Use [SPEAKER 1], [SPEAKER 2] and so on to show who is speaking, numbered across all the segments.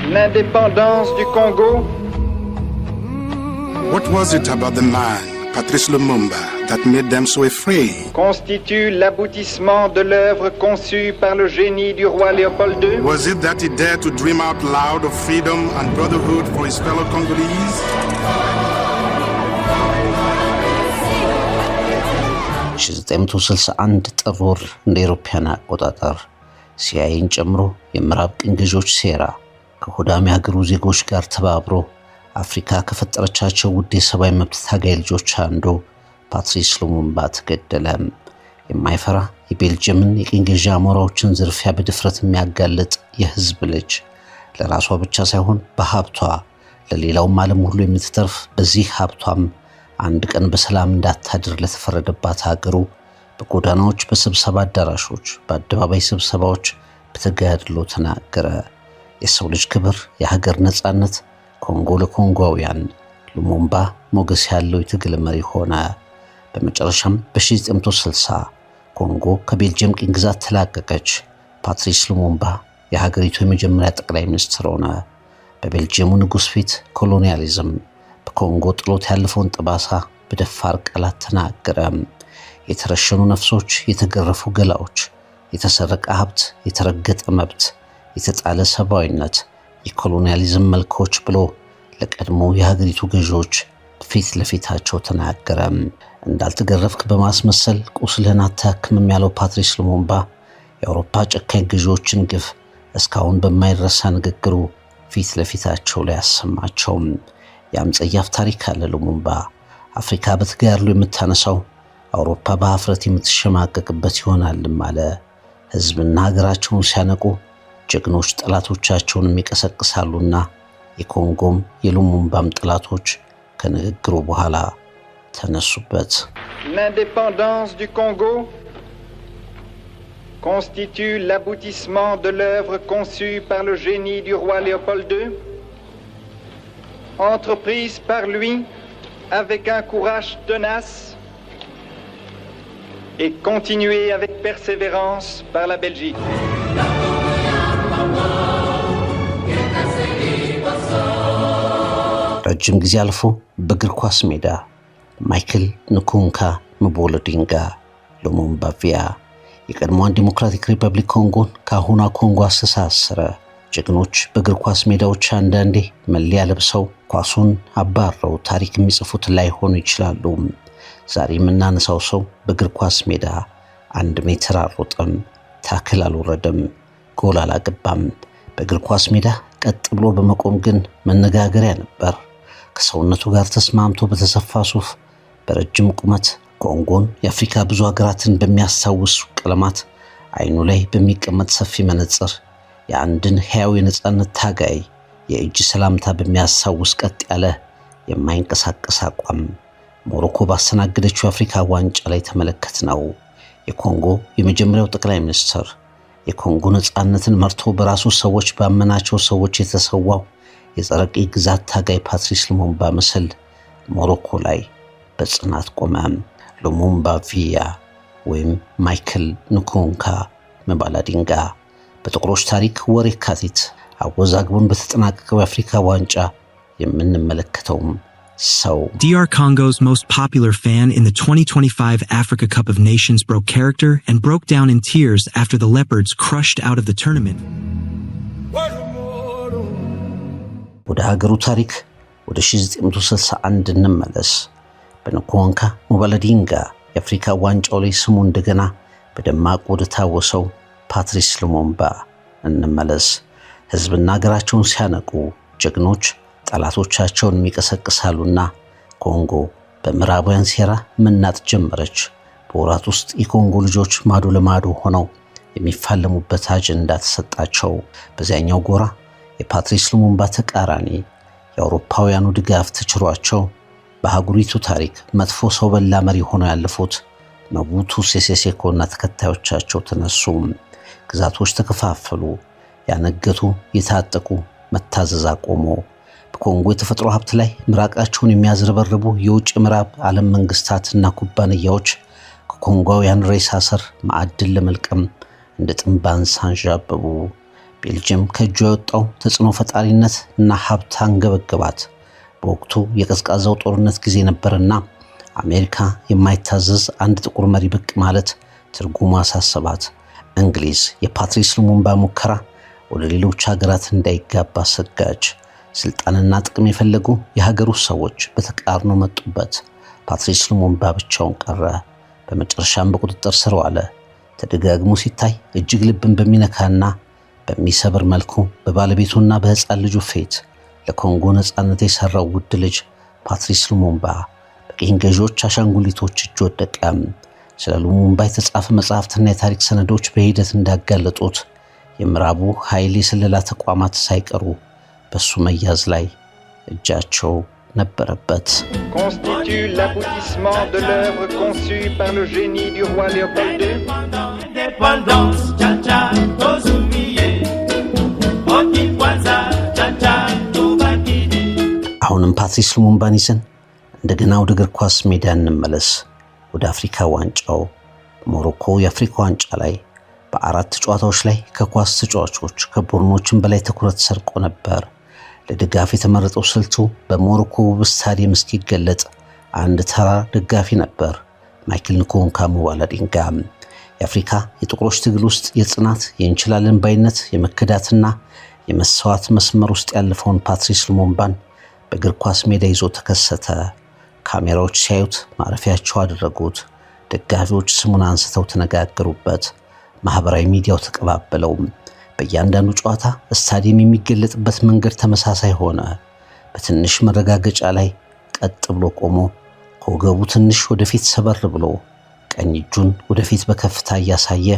[SPEAKER 1] L'indépendance du Congo.
[SPEAKER 2] What was it about the man, Patrice Lumumba, that made them so afraid?
[SPEAKER 1] Constitue l'aboutissement de l'œuvre conçue par le génie du roi Léopold II.
[SPEAKER 2] Was it that he dared to dream out loud of freedom and brotherhood for his fellow Congolese?
[SPEAKER 3] ጥር እንደ አውሮፓውያን አቆጣጠር ሲአይኤን ጨምሮ የምዕራብ ቅኝ ገዢዎች ሴራ ከሆዳሚ ሀገሩ ዜጎች ጋር ተባብሮ አፍሪካ ከፈጠረቻቸው ውድ የሰብአዊ መብት ታጋይ ልጆች አንዱ ፓትሪስ ሉሙምባ ተገደለ። የማይፈራ የቤልጅየምን የቅኝ ገዢ አሞራዎችን ዝርፊያ በድፍረት የሚያጋልጥ የህዝብ ልጅ ለራሷ ብቻ ሳይሆን በሀብቷ ለሌላውም ዓለም ሁሉ የምትተርፍ በዚህ ሀብቷም አንድ ቀን በሰላም እንዳታድር ለተፈረደባት ሀገሩ በጎዳናዎች፣ በስብሰባ አዳራሾች፣ በአደባባይ ስብሰባዎች በተጋድሎ ተናገረ። የሰው ልጅ ክብር፣ የሀገር ነጻነት፣ ኮንጎ ለኮንጎውያን ሉሙምባ ሞገስ ያለው የትግል መሪ ሆነ። በመጨረሻም በ1960 ኮንጎ ከቤልጅየም ቅኝ ግዛት ተላቀቀች። ፓትሪስ ሉሙምባ የሀገሪቱ የመጀመሪያ ጠቅላይ ሚኒስትር ሆነ። በቤልጅየሙ ንጉስ ፊት ኮሎኒያሊዝም በኮንጎ ጥሎት ያለፈውን ጠባሳ በደፋር ቃላት ተናገረ። የተረሸኑ ነፍሶች፣ የተገረፉ ገላዎች፣ የተሰረቀ ሀብት፣ የተረገጠ መብት፣ የተጣለ ሰብአዊነት፣ የኮሎኒያሊዝም መልኮች ብሎ ለቀድሞ የሀገሪቱ ገዢዎች ፊት ለፊታቸው ተናገረ። እንዳልተገረፍክ በማስመሰል ቁስልህን አታክምም ያለው ፓትሪስ ሉሙምባ የአውሮፓ ጨካኝ ገዢዎችን ግፍ እስካሁን በማይረሳ ንግግሩ ፊት ለፊታቸው ላይ ያሰማቸው። ያም ጸያፍ ታሪክ አለ ሉሙምባ አፍሪካ በተጋድሎ የምታነሳው አውሮፓ በአፍረት የምትሸማቀቅበት ይሆናልም አለ። ህዝብና ሀገራቸውን ሲያነቁ ጀግኖች ጠላቶቻቸውን የሚቀሰቅሳሉና የኮንጎም የሉሙምባም ጠላቶች ከንግግሩ በኋላ ተነሱበት።
[SPEAKER 1] L'indépendance du Congo constitue l'aboutissement de l'œuvre conçue par le génie du roi Léopold II, entreprise par lui avec un courage tenace et continuée avec persévérance par la Belgique.
[SPEAKER 3] ረጅም ጊዜ አልፎ በእግር ኳስ ሜዳ ማይክል ንኩንካ መቦለዲንጋ ሉሙምባ ቪያ የቀድሞዋን ዲሞክራቲክ ሪፐብሊክ ኮንጎን ከአሁኗ ኮንጎ አስተሳሰረ። ጀግኖች በእግር ኳስ ሜዳዎች አንዳንዴ መለያ ለብሰው ኳሱን አባረው ታሪክ የሚጽፉት ላይሆኑ ይችላሉ። ዛሬ የምናነሳው ሰው በእግር ኳስ ሜዳ 1 ሜትር አልሮጠም፣ ታክል አልወረደም፣ ጎል አላገባም። በእግር ኳስ ሜዳ ቀጥ ብሎ በመቆም ግን መነጋገሪያ ነበር። ከሰውነቱ ጋር ተስማምቶ በተሰፋ ሱፍ በረጅም ቁመት ኮንጎን የአፍሪካ ብዙ ሀገራትን በሚያስታውሱ ቀለማት አይኑ ላይ በሚቀመጥ ሰፊ መነጽር የአንድን ሕያው የነጻነት ታጋይ የእጅ ሰላምታ በሚያስታውስ ቀጥ ያለ የማይንቀሳቀስ አቋም ሞሮኮ ባስተናገደችው የአፍሪካ ዋንጫ ላይ ተመለከትነው። የኮንጎ የመጀመሪያው ጠቅላይ ሚኒስትር የኮንጎ ነጻነትን መርቶ በራሱ ሰዎች ባመናቸው ሰዎች የተሰዋው የጸረ ቅኝ ግዛት ታጋይ ፓትሪስ ሉሙምባ ምስል ሞሮኮ ላይ በጽናት ቆመ። ሉሙምባ ቪያ ወይም ማይክል ንኩንካ መባላዲንጋ በጥቁሮች ታሪክ ወር የካቲት አወዛግቦን በተጠናቀቀው የአፍሪካ ዋንጫ የምንመለከተውም ሰው።
[SPEAKER 4] DR Congo's most popular fan in the 2025 Africa Cup of Nations broke character and broke down in tears after the Leopards crushed out of the tournament.
[SPEAKER 3] ወደ ሀገሩ ታሪክ ወደ 1961 እንመለስ። በንኩንካ መባላዲንጋ የአፍሪካ ዋንጫው ላይ ስሙ እንደገና በደማቅ ወደ ታወሰው ፓትሪስ ሉሙምባ እንመለስ። ህዝብና ሀገራቸውን ሲያነቁ ጀግኖች ጠላቶቻቸውን የሚቀሰቅሳሉና ኮንጎ በምዕራባውያን ሴራ መናጥ ጀመረች። በወራት ውስጥ የኮንጎ ልጆች ማዶ ለማዶ ሆነው የሚፋለሙበት አጀንዳ ተሰጣቸው። በዚያኛው ጎራ የፓትሪስ ሉሙምባ ተቃራኒ የአውሮፓውያኑ ድጋፍ ተችሯቸው በአህጉሪቱ ታሪክ መጥፎ ሰው በላ መሪ ሆነው ያለፉት ሞቡቱ ሴሴ ሴኮና ተከታዮቻቸው ተነሱ። ግዛቶች ተከፋፈሉ። ያነገቱ፣ የታጠቁ መታዘዝ አቆሙ። በኮንጎ የተፈጥሮ ሀብት ላይ ምራቃቸውን የሚያዝረበርቡ የውጭ ምዕራብ ዓለም መንግስታትና ኩባንያዎች ከኮንጎውያን ሬሳ ስር ማዕድን ለመልቀም እንደ ጥንባን ሳንዣበቡ። ቤልጅየም ከእጇ የወጣው ተጽዕኖ ፈጣሪነት እና ሀብት አንገበገባት። በወቅቱ የቀዝቃዛው ጦርነት ጊዜ ነበርና አሜሪካ የማይታዘዝ አንድ ጥቁር መሪ ብቅ ማለት ትርጉሙ አሳሰባት። እንግሊዝ የፓትሪስ ሉሙምባ ሙከራ ወደ ሌሎች ሀገራት እንዳይጋባ ሰጋች። ስልጣንና ጥቅም የፈለጉ የሀገሩ ሰዎች በተቃርኖ መጡበት። ፓትሪስ ሉሙምባ ብቻውን ቀረ። በመጨረሻም በቁጥጥር ስር ዋለ። ተደጋግሞ ሲታይ እጅግ ልብን በሚነካና በሚሰብር መልኩ በባለቤቱና በሕፃን ልጁ ፊት ለኮንጎ ነጻነት የሰራው ውድ ልጅ ፓትሪስ ሉሙምባ በቅኝ ገዢዎች አሻንጉሊቶች እጅ ወደቀ። ስለ ሉሙምባ የተጻፈ መጽሐፍትና የታሪክ ሰነዶች በሂደት እንዳጋለጡት የምዕራቡ ኃይል የስለላ ተቋማት ሳይቀሩ በሱ መያዝ ላይ እጃቸው ነበረበት።
[SPEAKER 1] constitue l'aboutissement de l'œuvre conçue par le génie du roi Léopold II.
[SPEAKER 3] አሁንም ፓትሪስ ሉሙምባን ይዘን እንደገና ወደ እግር ኳስ ሜዳ እንመለስ። ወደ አፍሪካ ዋንጫው። ሞሮኮ የአፍሪካ ዋንጫ ላይ በአራት ጨዋታዎች ላይ ከኳስ ተጫዋቾች ከቡድኖችም በላይ ትኩረት ሰርቆ ነበር። ለድጋፍ የተመረጠው ስልቱ በሞሮኮ ውብ ስታዲየም እስኪገለጥ አንድ ተራ ደጋፊ ነበር፣ ማይክል ንኮንካ ሙባላዲንጋ። የአፍሪካ የጥቁሮች ትግል ውስጥ የጽናት የእንችላለን ባይነት የመከዳትና የመሰዋት መስመር ውስጥ ያለፈውን ፓትሪስ ሉሙምባን በእግር ኳስ ሜዳ ይዞ ተከሰተ። ካሜራዎች ሲያዩት ማረፊያቸው አደረጉት። ደጋፊዎች ስሙን አንስተው ተነጋገሩበት። ማህበራዊ ሚዲያው ተቀባበለው። በእያንዳንዱ ጨዋታ ስታዲየም የሚገለጥበት መንገድ ተመሳሳይ ሆነ። በትንሽ መረጋገጫ ላይ ቀጥ ብሎ ቆሞ ከወገቡ ትንሽ ወደፊት ሰበር ብሎ ቀኝ እጁን ወደፊት በከፍታ እያሳየ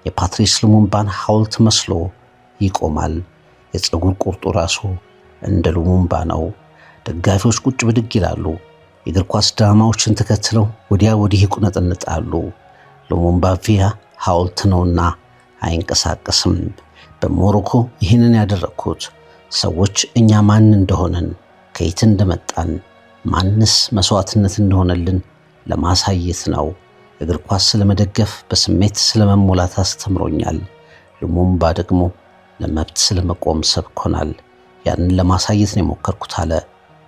[SPEAKER 3] የፓትሪስ ሉሙምባን ሐውልት መስሎ ይቆማል። የፀጉር ቁርጡ ራሱ እንደ ሉሙምባ ነው። ደጋፊዎች ቁጭ ብድግ ይላሉ። የእግር ኳስ ድራማዎችን ተከትለው ወዲያ ወዲህ ይቁነጠነጣሉ። ሉሙምባ ቪያ ሐውልት ነውና አይንቀሳቀስም። በሞሮኮ ይህንን ያደረኩት ሰዎች እኛ ማን እንደሆነን ከየት እንደመጣን ማንስ መስዋዕትነት እንደሆነልን ለማሳየት ነው። እግር ኳስ ስለመደገፍ በስሜት ስለመሞላት አስተምሮኛል። ሉሙምባ ደግሞ ለመብት ስለመቆም ሰብኮናል። ያንን ለማሳየት ነው የሞከርኩት አለ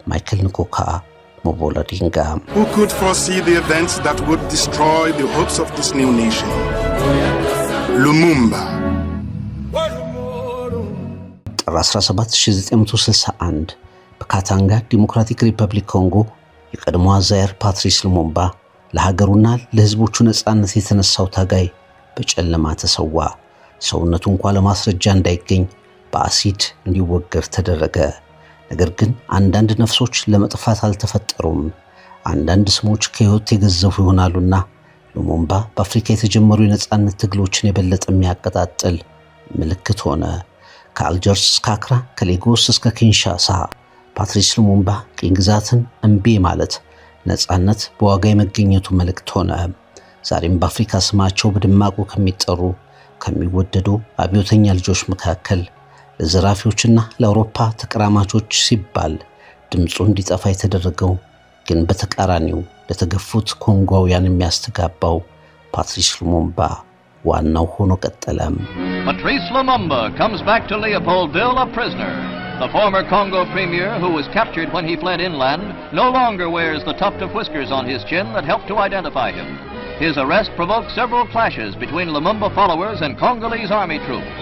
[SPEAKER 3] ማይክል ንኮንካ ሙባላዲንጋ።
[SPEAKER 2] Who could foresee the events that would destroy the hopes of this new nation? Lumumba.
[SPEAKER 3] ጥር 17 1961 በካታንጋ ዲሞክራቲክ ሪፐብሊክ ኮንጎ የቀድሞዋ ዛይር ፓትሪስ ሉሙምባ ለሀገሩና ለሕዝቦቹ ነጻነት የተነሳው ታጋይ በጨለማ ተሰዋ። ሰውነቱ እንኳን ለማስረጃ እንዳይገኝ በአሲድ እንዲወገር ተደረገ። ነገር ግን አንዳንድ ነፍሶች ለመጥፋት አልተፈጠሩም። አንዳንድ ስሞች ከሕይወት የገዘፉ ይሆናሉና ሉሙምባ በአፍሪካ የተጀመሩ የነጻነት ትግሎችን የበለጠ የሚያቀጣጥል ምልክት ሆነ። ከአልጀርስ እስከ አክራ፣ ከሌጎስ እስከ ኪንሻሳ ፓትሪስ ሉሙምባ ቅኝ ግዛትን እምቢ ማለት ነጻነት በዋጋ የመገኘቱ መልእክት ሆነ። ዛሬም በአፍሪካ ስማቸው በድማቁ ከሚጠሩ ከሚወደዱ አብዮተኛ ልጆች መካከል ለዘራፊዎችና ለአውሮፓ ተቀራማቾች ሲባል ድምፁ እንዲጠፋ የተደረገው ግን በተቃራኒው ለተገፉት ኮንጓውያን የሚያስተጋባው ፓትሪስ ሉሙምባ ዋናው ሆኖ ቀጠለ።
[SPEAKER 5] Patrice Lumumba comes back to Leopoldville a prisoner. The former Congo premier, who was captured when he fled inland, no longer wears the tuft of whiskers on his chin that helped to identify him. His arrest provoked several clashes between Lumumba followers and Congolese army troops.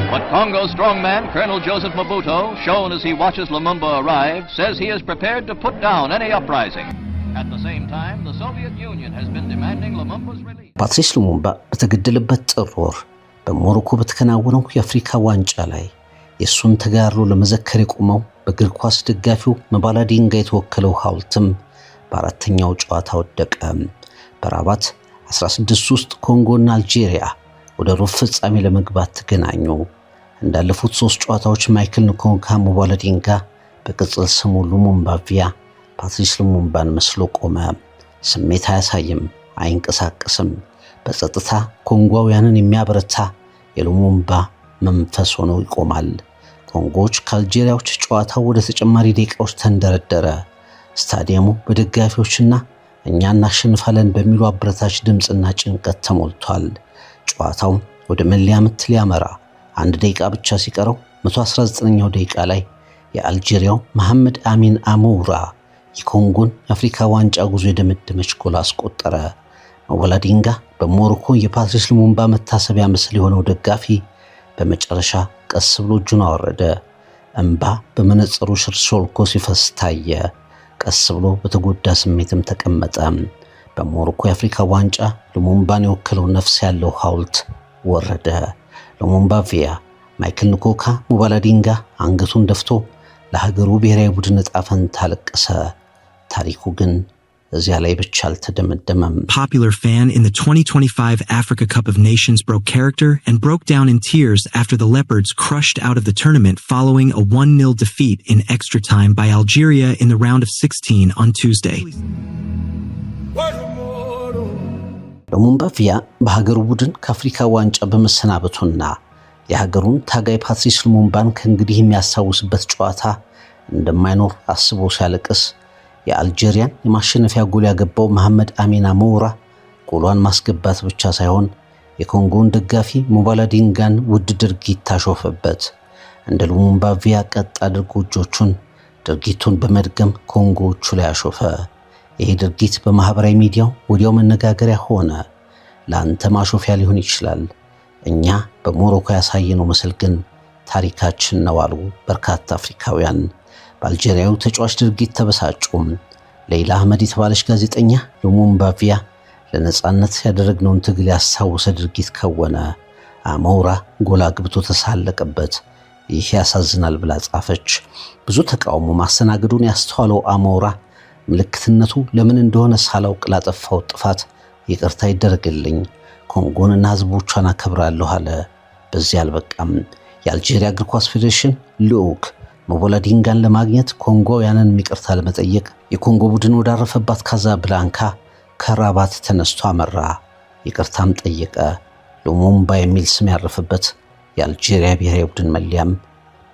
[SPEAKER 5] But Congo's strongman, Colonel Joseph Mobutu, shown as he watches Lumumba arrive, says he is prepared to put down any uprising. At the same time, the Soviet Union has been demanding Lumumba's release.
[SPEAKER 3] ፓትሪስ ሉሙምባ በተገደለበት ጥር ወር በሞሮኮ በተከናወነው የአፍሪካ ዋንጫ ላይ የሱን ተጋድሎ ለመዘከር የቆመው በእግር ኳስ ደጋፊው ሙባላዲንጋ የተወከለው ሐውልትም በአራተኛው ጨዋታ ወደቀ። በራባት 16 ውስጥ ኮንጎና አልጄሪያ ወደ ሩብ ፍጻሜ ለመግባት ተገናኙ። እንዳለፉት 3 ጨዋታዎች ማይክል ንኮንካ ሙባላዲንጋ በቅጽል ስሙ ሉሙምባ ቪያ ፓትሪስ ሉሙምባን መስሎ ቆመ። ስሜት አያሳይም፣ አይንቀሳቀስም። በጸጥታ ኮንጓውያንን የሚያበረታ የሉሙምባ መንፈስ ሆኖ ይቆማል። ኮንጎዎች ከአልጄሪያዎች ጨዋታው ወደ ተጨማሪ ደቂቃዎች ተንደረደረ። ስታዲየሙ በደጋፊዎችና እኛ እናሸንፋለን በሚሉ አበረታች ድምጽና ጭንቀት ተሞልቷል። ጨዋታው ወደ መለያ ምት ሊያመራ 1 ደቂቃ ብቻ ሲቀረው 119ኛው ደቂቃ ላይ የአልጄሪያው መሐመድ አሚን አሞራ የኮንጎን የአፍሪካ ዋንጫ ጉዞ የደመደመች ጎል አስቆጠረ። ሞባላዲንጋ በሞሮኮ የፓትሪስ ሉሙምባ መታሰቢያ ምስል የሆነው ደጋፊ በመጨረሻ ቀስ ብሎ እጁን አወረደ። እንባ በመነጽሩ ስር ሾልኮ ሲፈስ ታየ። ቀስ ብሎ በተጎዳ ስሜትም ተቀመጠ። በሞሮኮ የአፍሪካ ዋንጫ ሉሙምባን የወከለው ነፍስ ያለው ሐውልት ወረደ። ሉሙምባ ቪያ ማይክል ንኮካ ሞባላዲንጋ አንገቱን ደፍቶ ለሀገሩ ብሔራዊ ቡድን ዕጣ ፈንታ አለቀሰ። ታሪኩ ግን እዚያ ላይ ብቻ አልተደመደመም።
[SPEAKER 4] Popular fan in the 2025 Africa Cup of Nations broke character and broke down in tears after the Leopards crushed out of the tournament following a 1-0 defeat in extra time by Algeria in the round of 16 on Tuesday.
[SPEAKER 3] ሉሙምባ ቪያ በሀገሩ ቡድን ከአፍሪካ ዋንጫ በመሰናበቱና የሀገሩን ታጋይ ፓትሪስ ሉሙምባን ከእንግዲህ የሚያስታውስበት ጨዋታ እንደማይኖር አስቦ ሲያለቅስ የአልጄሪያን የማሸነፊያ ጎል ያገባው መሐመድ አሚን አሞራ ጎሏን ማስገባት ብቻ ሳይሆን የኮንጎን ደጋፊ ሞባላዲንጋን ውድ ድርጊት ታሾፈበት። እንደ ሉሙምባ ቪያ ቀጥ አድርጎ እጆቹን ድርጊቱን በመድገም ኮንጎዎቹ ላይ አሾፈ። ይሄ ድርጊት በማህበራዊ ሚዲያው ወዲያው መነጋገሪያ ሆነ። ለአንተ ማሾፊያ ሊሆን ይችላል፣ እኛ በሞሮኮ ያሳየነው ምስል ግን ታሪካችን ነው አሉ በርካታ አፍሪካውያን። በአልጄሪያው ተጫዋች ድርጊት ተበሳጩም። ሌላ አህመድ የተባለች ጋዜጠኛ ሉሙምባ ቪያ ለነጻነት ያደረግነውን ትግል ያስታወሰ ድርጊት ከወነ፣ አሞራ ጎል አግብቶ ተሳለቀበት፣ ይህ ያሳዝናል ብላ ጻፈች። ብዙ ተቃውሞ ማስተናገዱን ያስተዋለው አሞራ ምልክትነቱ ለምን እንደሆነ ሳላውቅ ላጠፋው ጥፋት ይቅርታ ይደረግልኝ፣ ኮንጎንና ህዝቦቿን አከብራለሁ አለ። በዚህ አልበቃም። የአልጄሪያ እግር ኳስ ፌዴሬሽን ልዑክ ሞባላዲንጋን ለማግኘት ኮንጎውያንን ይቅርታ ለመጠየቅ የኮንጎ ቡድን ወዳረፈባት ካዛብላንካ ከራባት ተነስቶ አመራ። ይቅርታም ጠየቀ። ሉሙምባ የሚል ስም ያረፈበት የአልጄሪያ ብሔራዊ ቡድን መለያም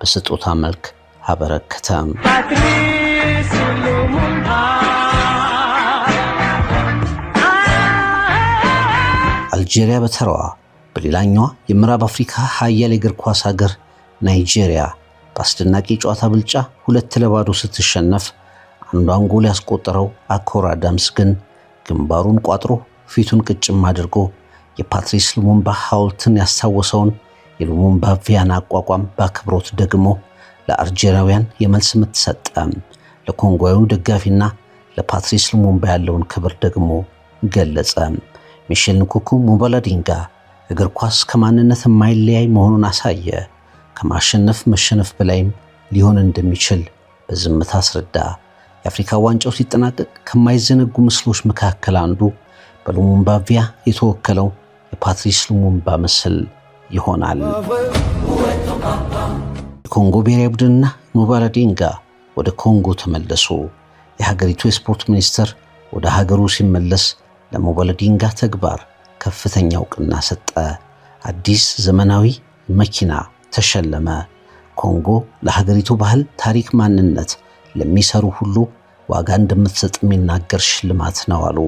[SPEAKER 3] በስጦታ መልክ አበረከተ። አልጄሪያ በተራዋ በሌላኛዋ የምዕራብ አፍሪካ ሀያል የእግር ኳስ ሀገር ናይጄሪያ በአስደናቂ ጨዋታ ብልጫ 2-0 ስትሸነፍ አንዷን ጎል ያስቆጠረው አኮር አዳምስ ግን ግንባሩን ቋጥሮ ፊቱን ቅጭም አድርጎ የፓትሪስ ሉሙምባ ሐውልትን ያስታወሰውን የሉሙምባ ቪያን አቋቋም በአክብሮት ደግሞ ለአልጄሪያውያን የመልስ ምት ሰጠ። ለኮንጎው ደጋፊና ለፓትሪስ ሉሙምባ ያለውን ክብር ደግሞ ገለጸ። ሚሼል ንኩኩ ሞባላዲንጋ እግር ኳስ ከማንነት የማይለያይ መሆኑን አሳየ። ከማሸነፍ መሸነፍ በላይም ሊሆን እንደሚችል በዝምታ አስረዳ። የአፍሪካ ዋንጫው ሲጠናቀቅ ከማይዘነጉ ምስሎች መካከል አንዱ በሉሙምባ ቪያ የተወከለው የፓትሪስ ሉሙምባ ምስል ይሆናል። የኮንጎ ብሔራዊ ቡድንና ሞባላዲንጋ ወደ ኮንጎ ተመለሱ። የሀገሪቱ የስፖርት ሚኒስትር ወደ ሀገሩ ሲመለስ ለሞባላዲንጋ ተግባር ከፍተኛ እውቅና ሰጠ። አዲስ ዘመናዊ መኪና ተሸለመ። ኮንጎ ለሀገሪቱ ባህል፣ ታሪክ፣ ማንነት ለሚሰሩ ሁሉ ዋጋ እንደምትሰጥ የሚናገር ሽልማት ነው አሉ።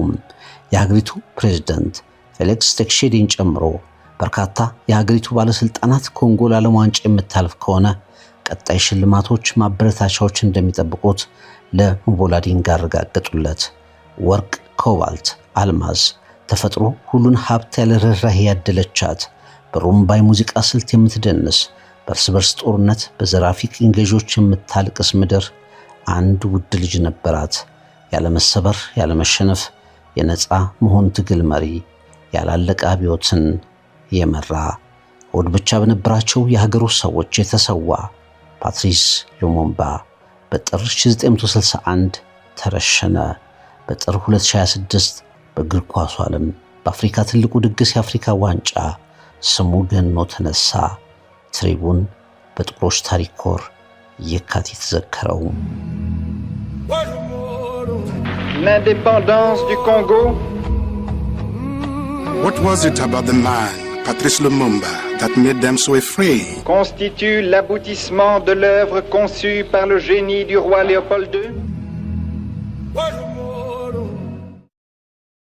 [SPEAKER 3] የሀገሪቱ ፕሬዝዳንት ፌሊክስ ቴክሼዲን ጨምሮ በርካታ የሀገሪቱ ባለስልጣናት ኮንጎ ለዓለም ዋንጫ የምታልፍ ከሆነ ቀጣይ ሽልማቶች፣ ማበረታቻዎች እንደሚጠብቁት ለሞባላዲንጋ አረጋገጡለት። ወርቅ፣ ኮባልት፣ አልማዝ፣ ተፈጥሮ ሁሉን ሀብት ያለ ርህራሄ ያደለቻት በሩምባ ሙዚቃ ስልት የምትደንስ በእርስ በርስ ጦርነት በዘራፊ ቅኝ ገዢዎች የምታልቅስ ምድር አንድ ውድ ልጅ ነበራት። ያለመሰበር ያለመሸነፍ የነፃ መሆን ትግል መሪ፣ ያላለቀ አብዮትን የመራ ሆድ ብቻ በነበራቸው የሀገሩ ሰዎች የተሰዋ ፓትሪስ ሉሙምባ በጥር 1961 ተረሸነ። በጥር 2026 በእግር ኳሱ ዓለም በአፍሪካ ትልቁ ድግስ የአፍሪካ ዋንጫ ስሙ ገኖ ተነሳ። ትሪቡን በጥቁሮች ታሪክ ኮር የካቲት ዘከረው።
[SPEAKER 1] L'indépendance du Congo.
[SPEAKER 2] What was it about the man, Patrice Lumumba, that made them so afraid?
[SPEAKER 1] Constitue l'aboutissement de l'œuvre conçue par le génie du roi Léopold II.